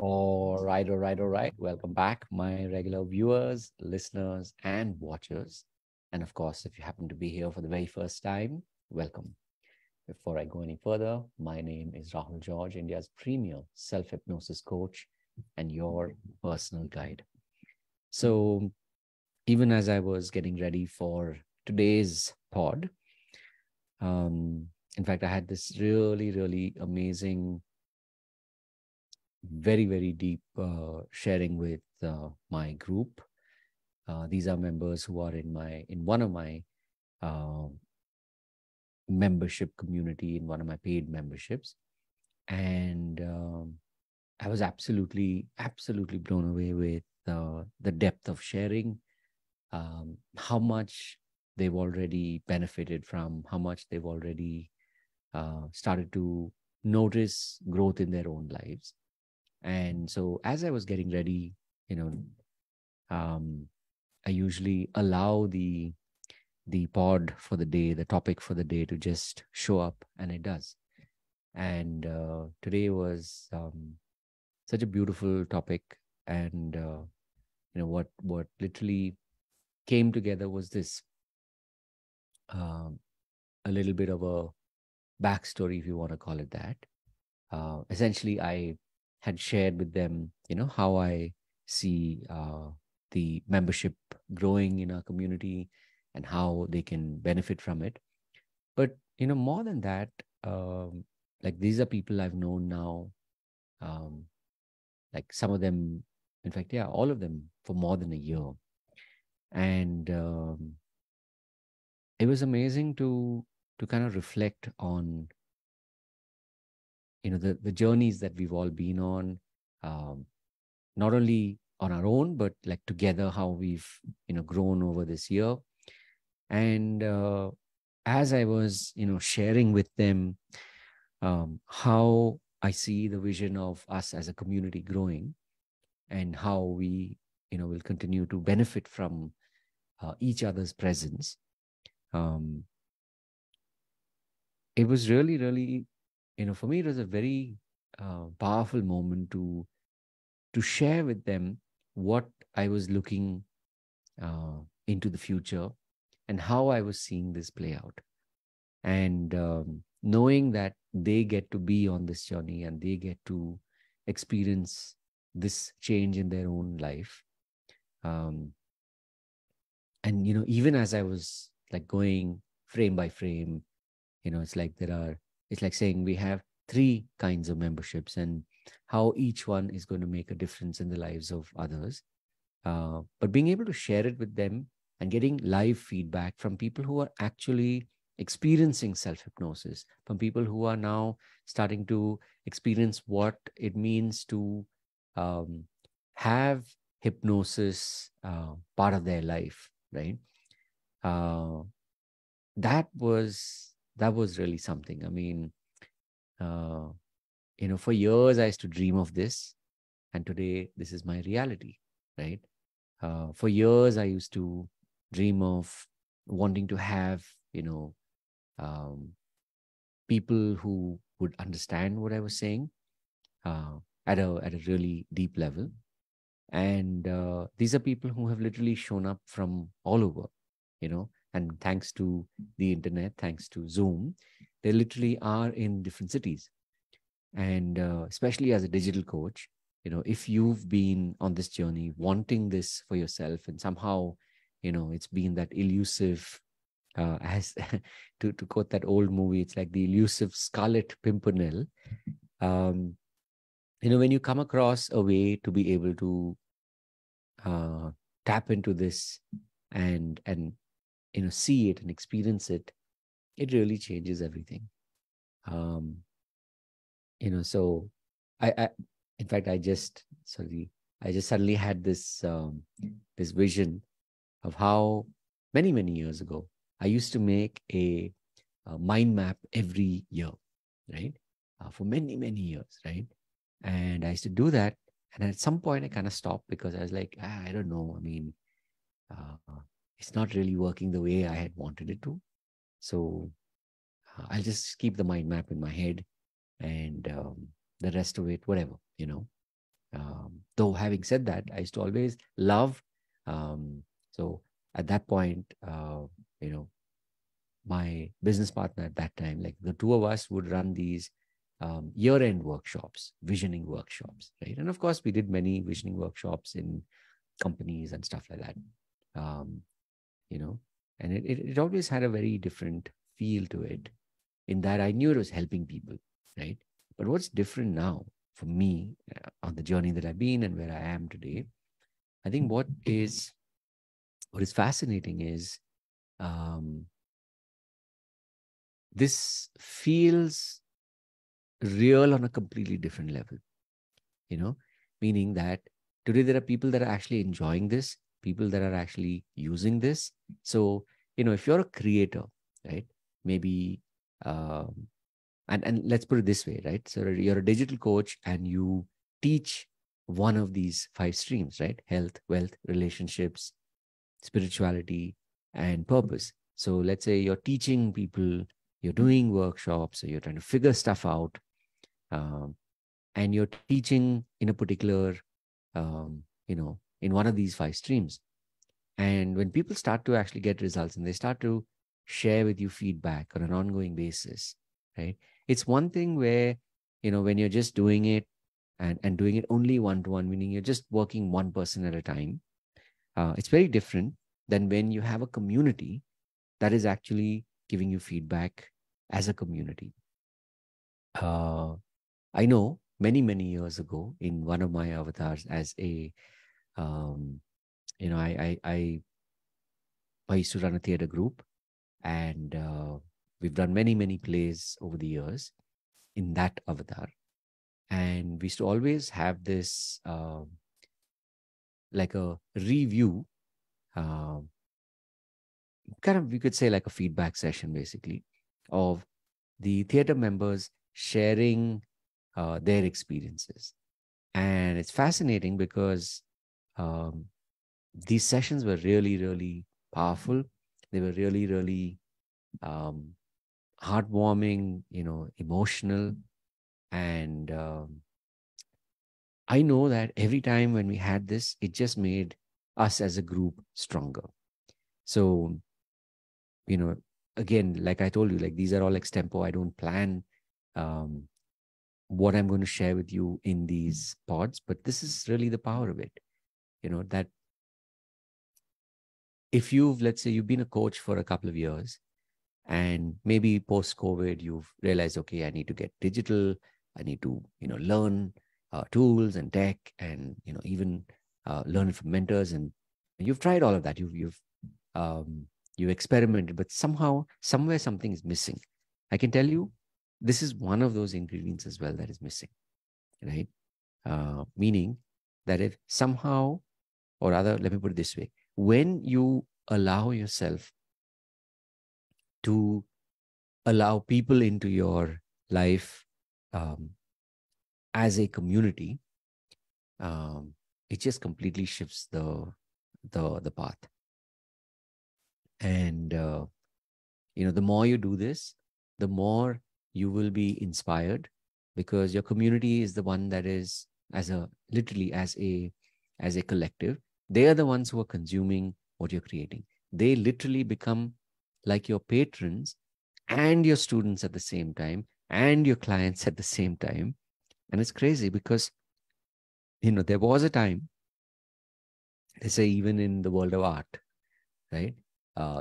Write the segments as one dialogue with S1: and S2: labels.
S1: All right. Welcome back, my regular viewers, listeners, and watchers. And of course, if you happen to be here for the very first time, welcome. Before I go any further, my name is Rahul George, India's premier self hypnosis coach and your personal guide. So, even as I was getting ready for today's pod, um, in fact, I had this really amazing, very deep sharing with my group. These are members who are in one of my uh, membership community, in one of my paid memberships, and I was absolutely blown away with the depth of sharing, how much they've already benefited from, how much they've already started to notice growth in their own lives. And so, as I was getting ready, you know, um, I usually allow the pod for the day, the topic for the day, to just show up, and it does. And today was such a beautiful topic, and what literally came together was this, um, a little bit of a backstory, if you want to call it that. Essentially, I had shared with them, how I see the membership growing in our community and how they can benefit from it. But, more than that, like these are people I've known now, um, like some of them, in fact, yeah, all of them for more than a year. And it was amazing to kind of reflect on the journeys that we've all been on, um, not only on our own but like together, how we've grown over this year. And as I was sharing with them how I see the vision of us as a community growing, and how we will continue to benefit from each other's presence, um, it was really, for me, it was a very powerful moment to share with them what I was looking into the future and how I was seeing this play out. And knowing that they get to be on this journey and they get to experience this change in their own life. Um, and, even as I was like going frame by frame, it's like it's like saying we have three kinds of memberships and how each one is going to make a difference in the lives of others. But being able to share it with them and getting live feedback from people who are actually experiencing self-hypnosis, from people who are now starting to experience what it means to um, have hypnosis part of their life, right? Uh, that was really something. I mean, uh, for years I used to dream of this, and today this is my reality, right? For years I used to dream of wanting to have, um, people who would understand what I was saying uh, at a really deep level. And these are people who have literally shown up from all over, and thanks to the internet, thanks to Zoom, they literally are in different cities. And especially as a digital coach, if you've been on this journey wanting this for yourself, and somehow, it's been that elusive, as to quote that old movie, it's like the elusive Scarlet Pimpernel. Um, when you come across a way to be able to uh, tap into this and see it and experience it, it really changes everything. Um, so I in fact, I just suddenly had this vision of how many years ago I used to make a mind map every year, right? For many years, right? And I used to do that, and at some point I kind of stopped because I was like, I don't know. I mean, it's not really working the way I had wanted it to. So I'll just keep the mind map in my head, and the rest of it, whatever. Though having said that, I used to always love. So at that point, you know, my business partner at that time, like the two of us would run these year-end workshops, visioning workshops, right? And of course, we did many visioning workshops in companies and stuff like that. Um, you know, and it always had a very different feel to it, in that I knew it was helping people, right? But what's different now for me on the journey that I've been and where I am today, I think what is fascinating is um, this feels real on a completely different level, you know, meaning that today there are people that are actually enjoying this, people that are actually using this. So, if you're a creator, right, maybe, um, and let's put it this way, right? So you're a digital coach and you teach one of these five streams, right? Health, wealth, relationships, spirituality, and purpose. So let's say you're teaching people, you're doing workshops, or you're trying to figure stuff out, um, and you're teaching in a particular, in one of these five streams. And when people start to actually get results and they start to share with you feedback on an ongoing basis, right? It's one thing where, when you're just doing it and doing it only one to one, meaning you're just working one person at a time. It's very different than when you have a community that is actually giving you feedback as a community. Uh, I know many years ago in one of my avatars as a, um, you know, I used to run a theater group, and we've done many plays over the years in that avatar. And we used to always have this like a review, uh, kind of, we could say like a feedback session, basically, of the theater members sharing their experiences. And it's fascinating because um, these sessions were really powerful. They were really um, heartwarming, emotional. And I know that every time when we had this, it just made us as a group stronger. So, you know, again, like I told you, like these are all extempo. I don't plan um, what I'm going to share with you in these pods, but this is really the power of it. That if let's say you've been a coach for a couple of years, and maybe post COVID, you've realized, okay, I need to get digital. I need to, learn tools and tech, and, even learn from mentors. And you've tried all of that. Um, you've experimented, but somehow, somewhere, something is missing. I can tell you, this is one of those ingredients as well that is missing, right? Meaning that if somehow, or rather, let me put it this way: when you allow yourself to allow people into your life um, as a community, um, it just completely shifts the path. And the more you do this, the more you will be inspired, because your community is the one that is, as a literally as a collective, they are the ones who are consuming what you're creating. They literally become like your patrons and your students at the same time, and your clients at the same time. And it's crazy because, there was a time, let's say, even in the world of art, right?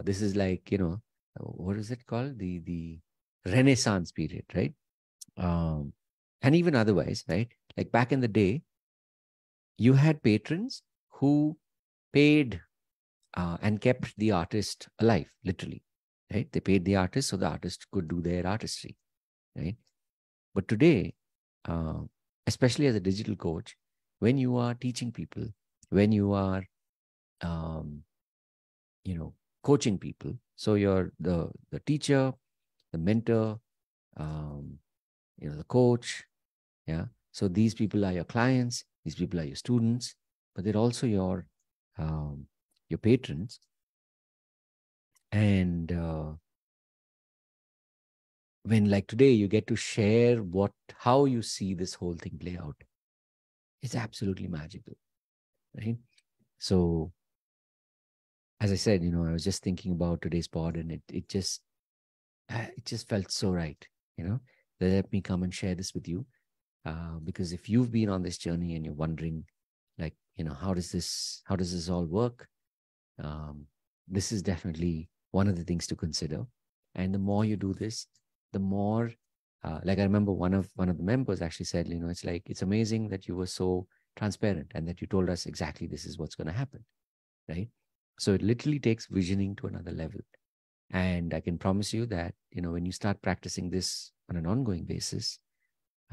S1: This is like, what is it called? The Renaissance period, right? Um, and even otherwise, right? Like back in the day, you had patrons who paid and kept the artist alive, literally, right? They paid the artist so the artist could do their artistry, right? But today, uh, especially as a digital coach, when you are teaching people, when you are, um, coaching people, so you're the teacher, the mentor, um, the coach, yeah. So these people are your clients, these people are your students, but they're also your patrons. And when, like today, you get to share how you see this whole thing play out, It's absolutely magical, right? So, as I said, I was just thinking about today's pod, and it just felt so right, you know. Let me come and share this with you, because if you've been on this journey and you're wondering, like, how does this all work? Um, this is definitely one of the things to consider. And the more you do this, the more, like I remember one of the members actually said, it's like, it's amazing that you were so transparent and that you told us exactly this is what's going to happen, right? So it literally takes visioning to another level. And I can promise you that, when you start practicing this on an ongoing basis,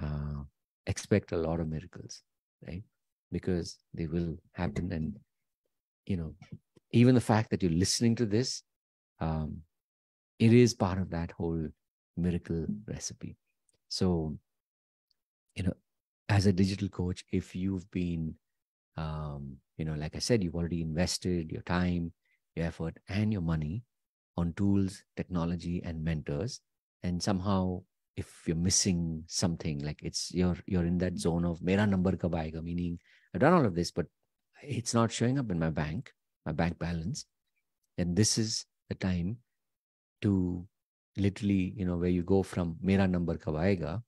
S1: uh, expect a lot of miracles, right? Because they will happen. And, you know, even the fact that you're listening to this, um, it is part of that whole miracle recipe. So, you know, as a digital coach, if you've been, like I said, you've already invested your time, your effort, and your money on tools, technology, and mentors, and somehow if you're missing something, like it's you're in that zone of mera number kab aayega, meaning I've done all of this, but it's not showing up in my bank balance, and this is the time to literally, where you go from mera number kab aayega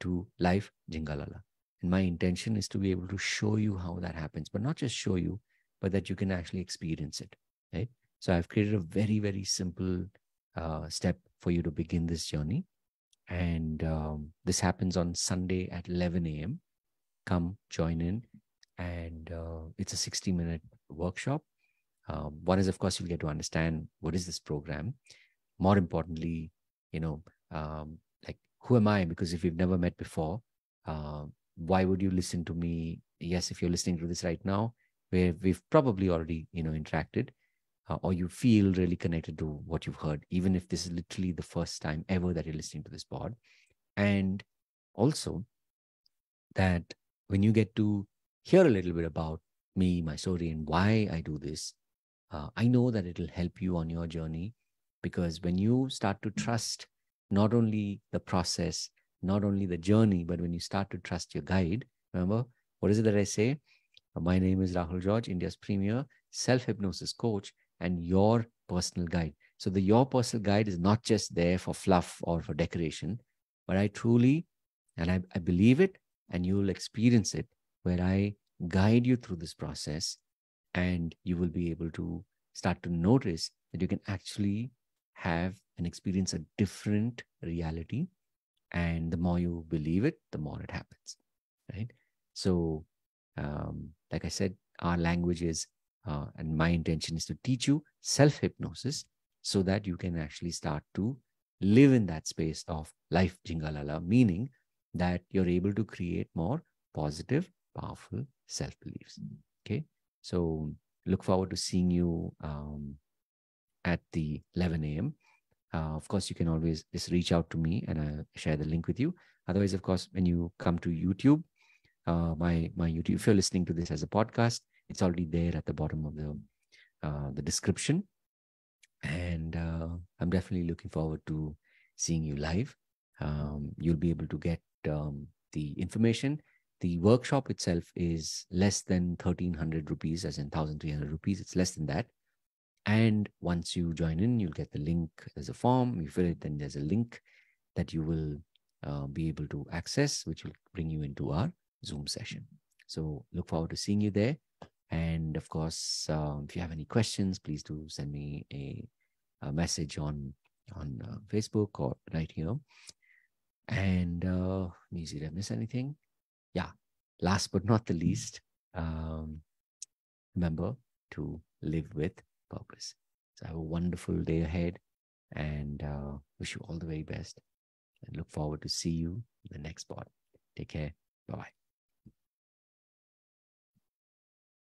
S1: to life jingalala. And my intention is to be able to show you how that happens, but not just show you, but that you can actually experience it, right? So I've created a very, very simple step for you to begin this journey. And this happens on Sunday at 11 a.m. Come join in. And it's a 60-minute workshop. One is, of course, you'll get to understand what is this program. More importantly, you know, like, who am I? Because if you've never met before, why would you listen to me? Yes, if you're listening to this right now, where we've probably already, interacted, or you feel really connected to what you've heard, even if this is literally the first time ever that you're listening to this pod. And also that when you get to hear a little bit about me, my story, and why I do this, I know that it'll help you on your journey, because when you start to trust not only the process, not only the journey, but when you start to trust your guide, remember, what is it that I say? My name is Rahul George, India's premier self-hypnosis coach and your personal guide. So your personal guide is not just there for fluff or for decoration, but I truly, and I believe it, and you will experience it, where I guide you through this process, and you will be able to start to notice that you can actually have and experience a different reality. And the more you believe it, the more it happens, right? So, like I said, our language is, and my intention is to teach you self-hypnosis so that you can actually start to live in that space of life jingalala, meaning that you're able to create more positive, powerful self-beliefs. Okay. So look forward to seeing you at the 11 a.m. Of course, you can always just reach out to me and I'll share the link with you. Otherwise, of course, when you come to YouTube, my YouTube, if you're listening to this as a podcast, it's already there at the bottom of the description. And I'm definitely looking forward to seeing you live. You'll be able to get the information. The workshop itself is less than 1,300 rupees, as in 1,300 rupees. It's less than that. And once you join in, you'll get the link. There's a form. You fill it, then there's a link that you will be able to access, which will bring you into our Zoom session. So look forward to seeing you there. And of course, if you have any questions, please do send me a message on Facebook or right here. And let me see, did I miss anything? Yeah. Last but not the least, remember to live with purpose. So have a wonderful day ahead, and wish you all the very best, and look forward to see you in the next pod. Take care. Bye-bye.